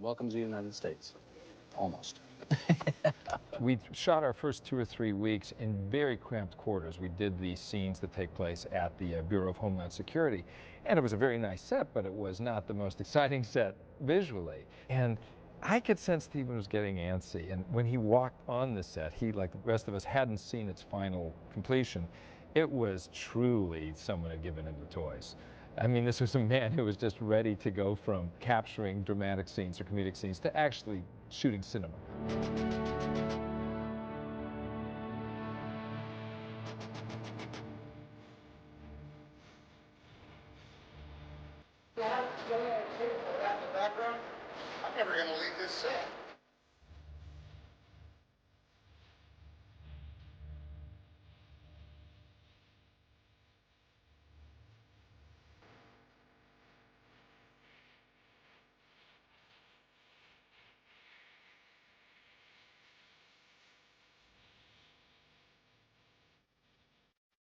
welcome to the United States. Almost. We shot our first 2 or 3 weeks in very cramped quarters. We did the scenes that take place at the Bureau of Homeland Security. And it was a very nice set, but it was not the most exciting set visually. And I could sense Steven was getting antsy. And when he walked on the set, he, like the rest of us, hadn't seen its final completion. It was truly someone had given him the toys. I mean, this was a man who was just ready to go from capturing dramatic scenes or comedic scenes to actually shooting cinema. I'm never going to leave this set.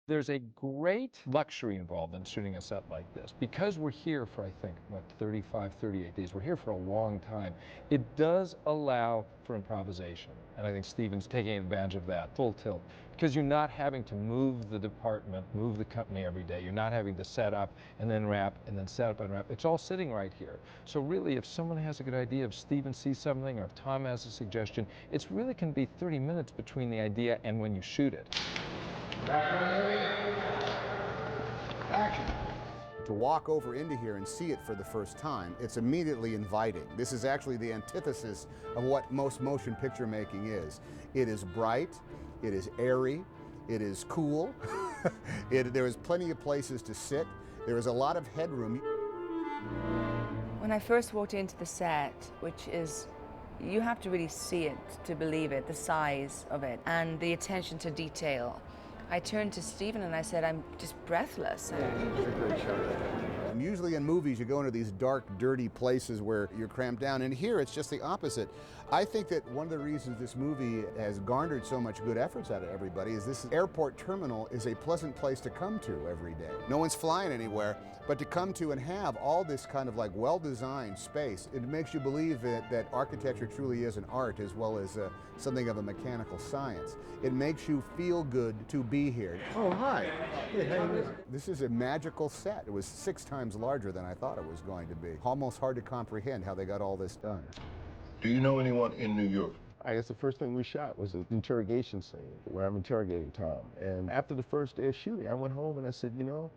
There's a great luxury involved in shooting a set like this. Because we're here for, I think, what, 35, 38 days, we're here for a long time, it does allow for improvisation. And I think Steven's taking advantage of that, full tilt. Because you're not having to move the department, move the company every day. You're not having to set up and then wrap and then set up and wrap. It's all sitting right here. So really, if someone has a good idea, if Steven sees something, or if Tom has a suggestion, it's really can be 30 minutes between the idea and when you shoot it. Action. To walk over into here and see it for the first time, it's immediately inviting. This is actually the antithesis of what most motion picture making is. It is bright, it is airy, it is cool, there is plenty of places to sit, there is a lot of headroom. When I first walked into the set, which is, you have to really see it to believe it, the size of it and the attention to detail. I turned to Steven and I said, I'm just breathless. And usually in movies, you go into these dark, dirty places where you're cramped down, and here it's just the opposite. I think that one of the reasons this movie has garnered so much good efforts out of everybody is this airport terminal is a pleasant place to come to every day. No one's flying anywhere, but to come to and have all this kind of like well-designed space, it makes you believe that architecture truly is an art as well as something of a mechanical science. It makes you feel good to be here. Oh, hi. Hey, how you doing? This is a magical set. It was 6 times larger than I thought it was going to be. Almost hard to comprehend how they got all this done. Do you know anyone in New York? I guess the first thing we shot was an interrogation scene where I'm interrogating Tom. And after the first day of shooting, I went home and I said, you know,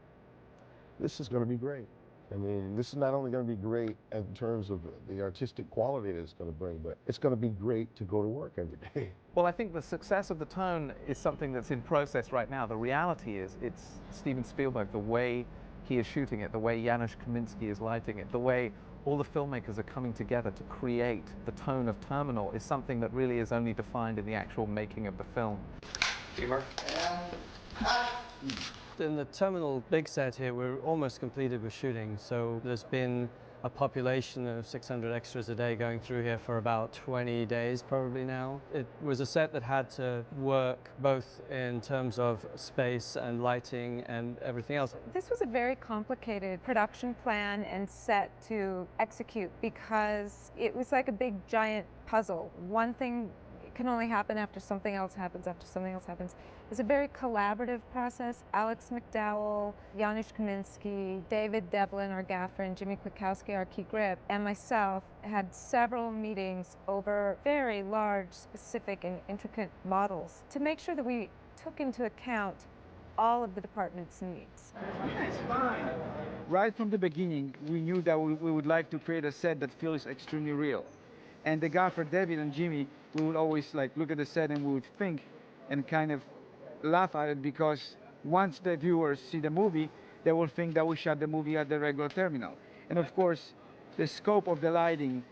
this is going to be great. I mean, this is not only going to be great in terms of the artistic quality that it's going to bring, but it's going to be great to go to work every day. Well, I think the success of the tone is something that's in process right now. The reality is it's Steven Spielberg, the way he is shooting it, the way Janusz Kaminski is lighting it, the way all the filmmakers are coming together to create the tone of Terminal is something that really is only defined in the actual making of the film. In the Terminal big set here, we're almost completed with shooting, so there's been a population of 600 extras a day going through here for about 20 days probably now. It was a set that had to work both in terms of space and lighting and everything else. This was a very complicated production plan and set to execute because it was like a big giant puzzle. One thing can only happen after something else happens, after something else happens. It's a very collaborative process. Alex McDowell, Janusz Kaminski, David Devlin, our gaffer, and Jimmy Kwiatkowski, our key grip, and myself had several meetings over very large, specific, and intricate models to make sure that we took into account all of the department's needs. Right from the beginning, we knew that we would like to create a set that feels extremely real. And the gaffer, David and Jimmy, we would always look at the set and we would think and kind of laugh at it because once the viewers see the movie, they will think that we shot the movie at the regular terminal. And of course, the scope of the lighting,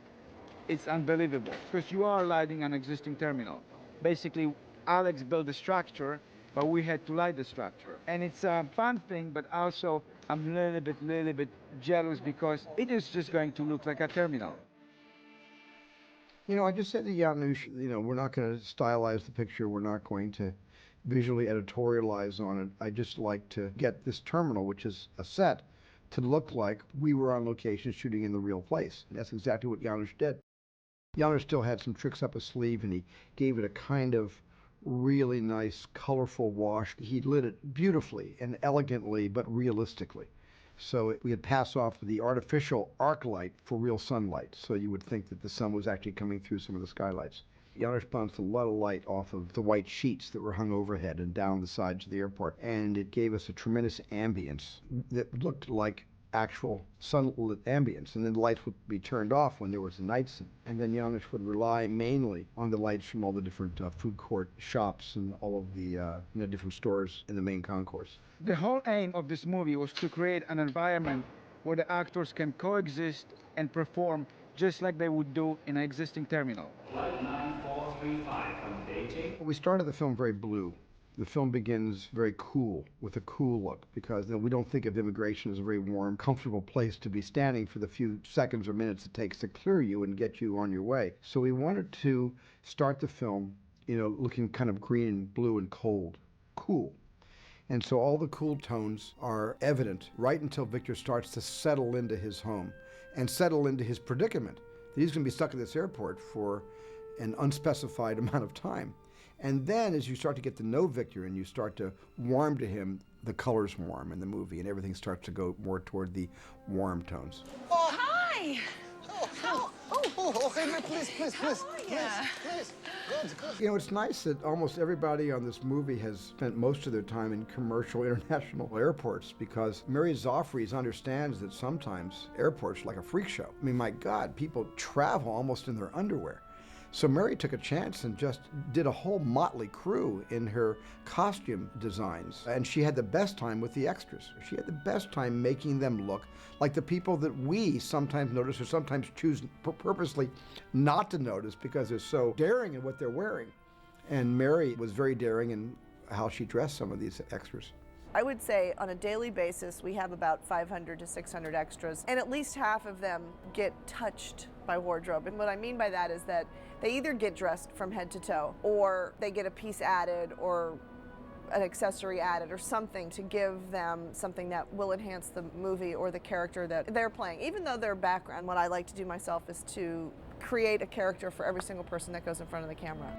it's unbelievable because you are lighting an existing terminal. Basically, Alex built the structure, but we had to light the structure. And it's a fun thing, but also I'm a little bit jealous because it is just going to look like a terminal. You know, I just said to Janusz, we're not going to stylize the picture. We're not going to visually editorialize on it. I just like to get this terminal, which is a set, to look like we were on location shooting in the real place. And that's exactly what Janusz did. Janusz still had some tricks up his sleeve, and he gave it a kind of really nice, colorful wash. He lit it beautifully and elegantly, but realistically. So we had passed off the artificial arc light for real sunlight, so you would think that the sun was actually coming through some of the skylights. Janusz bounced a lot of light off of the white sheets that were hung overhead and down the sides of the airport, and it gave us a tremendous ambience that looked like actual sunlit ambience, and then the lights would be turned off when there was a night scene. And then Janusz would rely mainly on the lights from all the different food court shops and all of the different stores in the main concourse. The whole aim of this movie was to create an environment where the actors can coexist and perform just like they would do in an existing terminal. Flight 9435 from Beijing. We started the film very blue. The film begins very cool, with a cool look, because we don't think of immigration as a very warm, comfortable place to be standing for the few seconds or minutes it takes to clear you and get you on your way. So we wanted to start the film, looking kind of green and blue and cold, cool. And so all the cool tones are evident right until Viktor starts to settle into his home and settle into his predicament, that he's going to be stuck at this airport for an unspecified amount of time. And then as you start to get to know Viktor and you start to warm to him, the colors warm in the movie and everything starts to go more toward the warm tones. Oh, hi! Okay, please. Good. It's nice that almost everybody on this movie has spent most of their time in commercial international airports, because Mary Zoffries understands that sometimes airports are like a freak show. I mean, my God, people travel almost in their underwear. So Mary took a chance and just did a whole motley crew in her costume designs. And she had the best time with the extras. She had the best time making them look like the people that we sometimes notice or sometimes choose purposely not to notice because they're so daring in what they're wearing. And Mary was very daring in how she dressed some of these extras. I would say on a daily basis, we have about 500 to 600 extras, and at least half of them get touched by wardrobe. And what I mean by that is that they either get dressed from head to toe, or they get a piece added, or an accessory added, or something to give them something that will enhance the movie or the character that they're playing. Even though their background, what I like to do myself is to create a character for every single person that goes in front of the camera.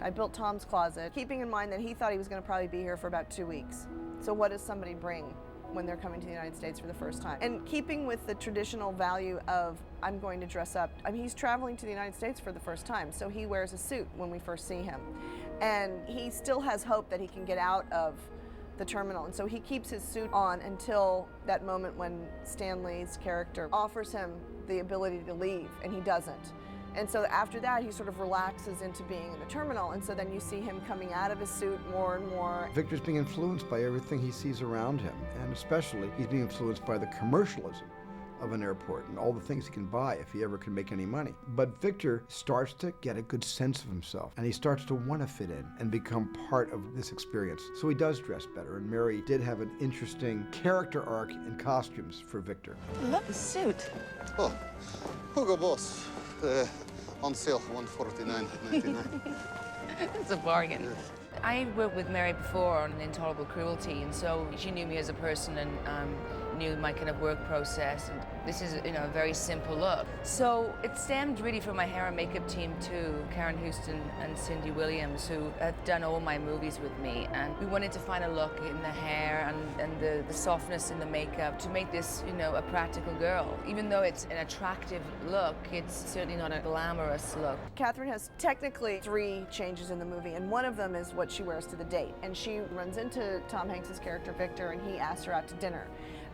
I built Tom's closet, keeping in mind that he thought he was going to probably be here for about 2 weeks. So what does somebody bring when they're coming to the United States for the first time? And keeping with the traditional value of, I'm going to dress up. I mean, he's traveling to the United States for the first time, so he wears a suit when we first see him. And he still has hope that he can get out of the terminal, and so he keeps his suit on until that moment when Stanley's character offers him the ability to leave, and he doesn't. And so after that, he sort of relaxes into being in the terminal, and so then you see him coming out of his suit more and more. Viktor's being influenced by everything he sees around him, and especially he's being influenced by the commercialism of an airport and all the things he can buy if he ever can make any money. But Viktor starts to get a good sense of himself, and he starts to want to fit in and become part of this experience. So he does dress better, and Mary did have an interesting character arc in costumes for Viktor. I love the suit. Oh, Hugo Boss. On sale, $149.99. It's a bargain. I worked with Mary before on Intolerable Cruelty, and so she knew me as a person and knew my kind of work process. And this is, a very simple look. So it stemmed really from my hair and makeup team too, Karen Houston and Cindy Williams, who have done all my movies with me. And we wanted to find a look in the hair and the softness in the makeup to make this, a practical girl. Even though it's an attractive look, it's certainly not a glamorous look. Catherine has technically 3 changes in the movie, and one of them is what she wears to the date. And she runs into Tom Hanks' character, Viktor, and he asks her out to dinner.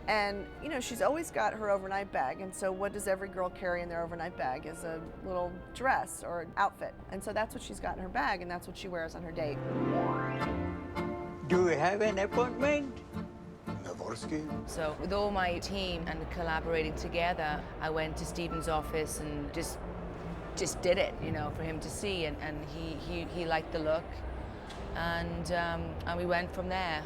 And, she's always got her overnight bag, and so what does every girl carry in their overnight bag is a little dress or an outfit. And so that's what she's got in her bag, and that's what she wears on her date. Do you have an appointment? Navorski? So with all my team and collaborating together, I went to Stephen's office and just did it, for him to see, and he liked the look. And we went from there.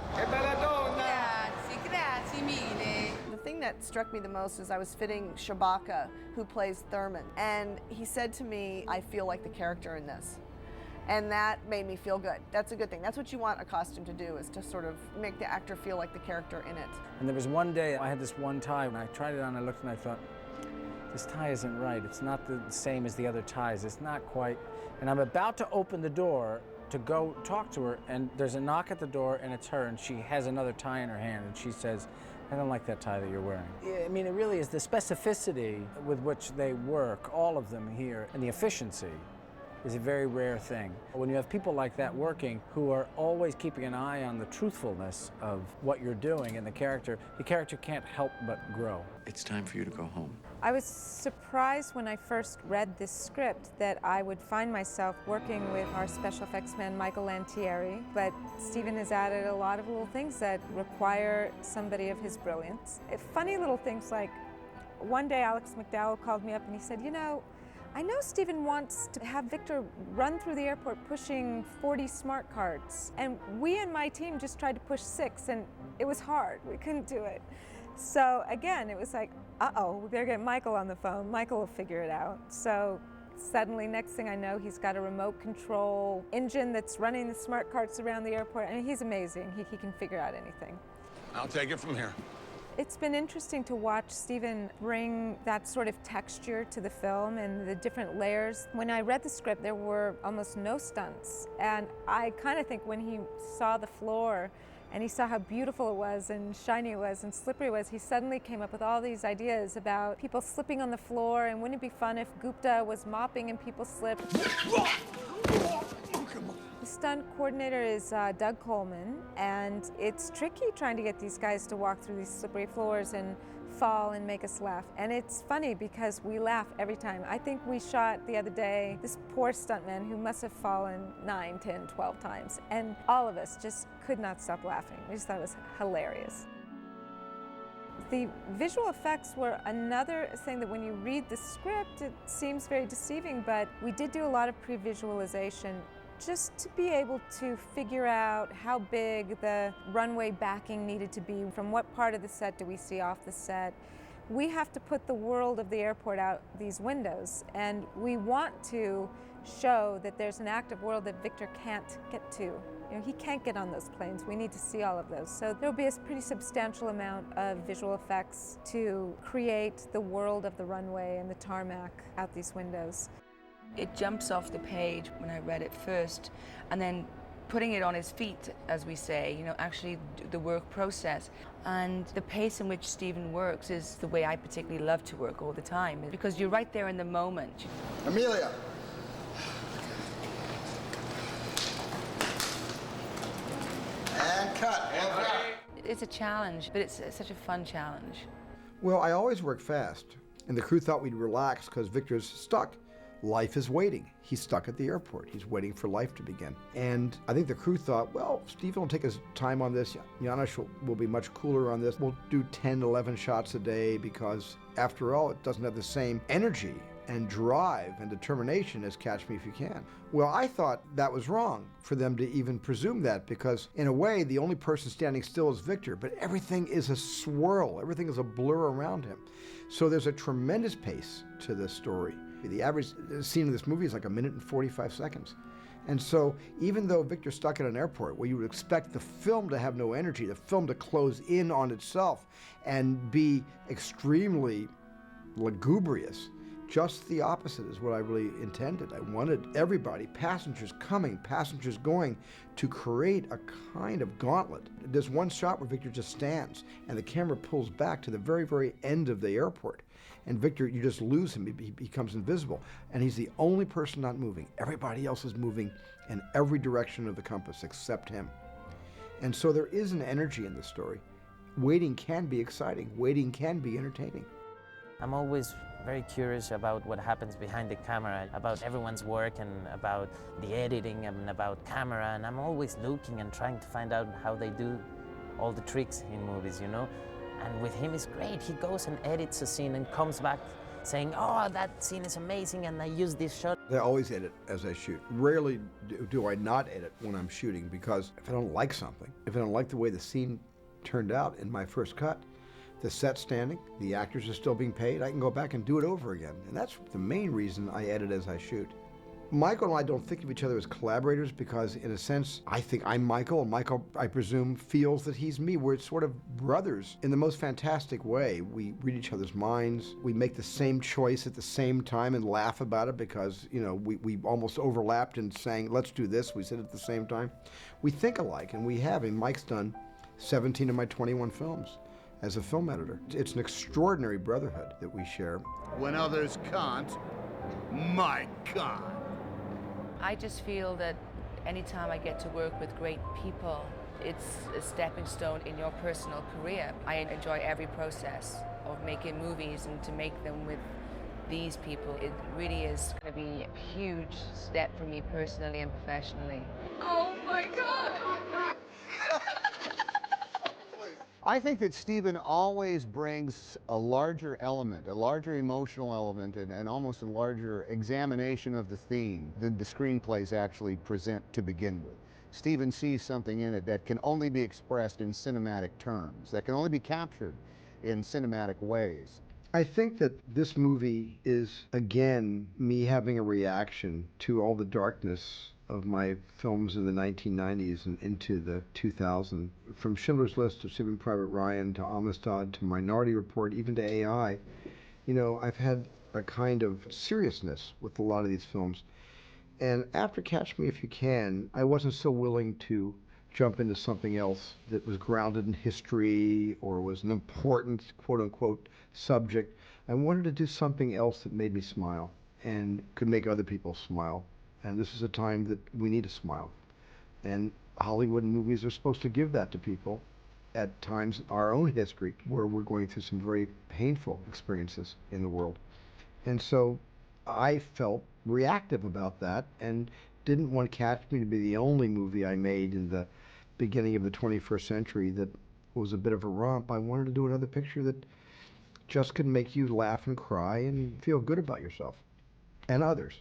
Grazie mille. The thing that struck me the most is I was fitting Shabaka, who plays Thurman, and he said to me, I feel like the character in this. And that made me feel good. That's a good thing. That's what you want a costume to do, is to sort of make the actor feel like the character in it. And there was one day I had this one tie, and I tried it on, I looked and I thought, this tie isn't right. It's not the same as the other ties. It's not quite. And I'm about to open the door to go talk to her, and there's a knock at the door, and it's her, and she has another tie in her hand, and she says, I don't like that tie that you're wearing. I mean, it really is the specificity with which they work, all of them here, and the efficiency is a very rare thing. When you have people like that working who are always keeping an eye on the truthfulness of what you're doing and the character can't help but grow. It's time for you to go home. I was surprised when I first read this script that I would find myself working with our special effects man, Michael Lantieri, but Steven has added a lot of little things that require somebody of his brilliance. Funny little things like, one day Alex McDowell called me up and he said, you know, I know Steven wants to have Victor run through the airport pushing 40 smart cards. And we and my team just tried to push 6, and it was hard. We couldn't do it. So again, it was like, uh-oh, we better get Michael on the phone. Michael will figure it out. So suddenly, next thing I know, he's got a remote control engine that's running the smart carts around the airport. I mean, he's amazing. He can figure out anything. I'll take it from here. It's been interesting to watch Steven bring that sort of texture to the film and the different layers. When I read the script, there were almost no stunts. And I kind of think when he saw the floor and he saw how beautiful it was and shiny it was and slippery it was, he suddenly came up with all these ideas about people slipping on the floor, and wouldn't it be fun if Gupta was mopping and people slipped. The stunt coordinator is Doug Coleman, and it's tricky trying to get these guys to walk through these slippery floors and fall and make us laugh. And it's funny because we laugh every time. I think we shot the other day this poor stuntman who must have fallen 9, 10, 12 times, and all of us just could not stop laughing. We just thought it was hilarious. The visual effects were another thing that when you read the script, it seems very deceiving, but we did do a lot of pre-visualization just to be able to figure out how big the runway backing needed to be. From what part of the set do we see off the set? We have to put the world of the airport out these windows, and we want to show that there's an active world that Victor can't get to. You know, he can't get on those planes. We need to see all of those. So there'll be a pretty substantial amount of visual effects to create the world of the runway and the tarmac out these windows. It jumps off the page when I read it first, and then putting it on his feet, as we say, you know, actually the work process. And the pace in which Steven works is the way I particularly love to work all the time, because you're right there in the moment. Amelia. And cut. And cut. It's a challenge, but it's such a fun challenge. Well, I always work fast, and the crew thought we'd relax because Victor's stuck. Life is waiting. He's stuck at the airport. He's waiting for life to begin. And I think the crew thought, well, Steven will take his time on this. Janusz will be much cooler on this. We'll do 10, 11 shots a day because, after all, it doesn't have the same energy and drive and determination as Catch Me If You Can. Well, I thought that was wrong for them to even presume that, because in a way, the only person standing still is Victor, but everything is a swirl. Everything is a blur around him. So there's a tremendous pace to this story. The average scene in this movie is like 1 minute and 45 seconds. And so even though Victor's stuck at an airport where you would expect the film to have no energy, the film to close in on itself and be extremely lugubrious, just the opposite is what I really intended. I wanted everybody, passengers coming, passengers going, to create a kind of gauntlet. There's one shot where Victor just stands and the camera pulls back to the very, very end of the airport. And Victor, you just lose him, he becomes invisible. And he's the only person not moving. Everybody else is moving in every direction of the compass except him. And so there is an energy in the story. Waiting can be exciting. Waiting can be entertaining. I'm always very curious about what happens behind the camera, about everyone's work and about the editing and about camera. And I'm always looking and trying to find out how they do all the tricks in movies, you know? And with him, it's great. He goes and edits a scene and comes back saying, oh, that scene is amazing, and I use this shot. I always edit as I shoot. Rarely do I not edit when I'm shooting, because if I don't like something, if I don't like the way the scene turned out in my first cut, the set's standing, the actors are still being paid, I can go back and do it over again. And that's the main reason I edit as I shoot. Michael and I don't think of each other as collaborators because, in a sense, I think I'm Michael, and Michael, I presume, feels that he's me. We're sort of brothers in the most fantastic way. We read each other's minds. We make the same choice at the same time and laugh about it because, you know, we almost overlapped in saying, let's do this. We said it at the same time. We think alike, and we have. And Mike's done 17 of my 21 films as a film editor. It's an extraordinary brotherhood that we share. When others can't, Mike can. I just feel that anytime I get to work with great people, it's a stepping stone in your personal career. I enjoy every process of making movies, and to make them with these people, it really is going to be a huge step for me personally and professionally. Oh my God! I think that Steven always brings a larger element, a larger emotional element, and almost a larger examination of the theme than the screenplays actually present to begin with. Steven sees something in it that can only be expressed in cinematic terms, that can only be captured in cinematic ways. I think that this movie is, again, me having a reaction to all the darkness of my films in the 1990s and into the 2000s. From Schindler's List to Saving Private Ryan to Amistad to Minority Report, even to AI, you know, I've had a kind of seriousness with a lot of these films. And after Catch Me If You Can, I wasn't so willing to jump into something else that was grounded in history or was an important, quote-unquote, subject. I wanted to do something else that made me smile and could make other people smile. And this is a time that we need to smile. And Hollywood movies are supposed to give that to people at times in our own history where we're going through some very painful experiences in the world. And so I felt reactive about that and didn't want Catch Me to be the only movie I made in the beginning of the 21st century that was a bit of a romp. I wanted to do another picture that just could make you laugh and cry and feel good about yourself and others.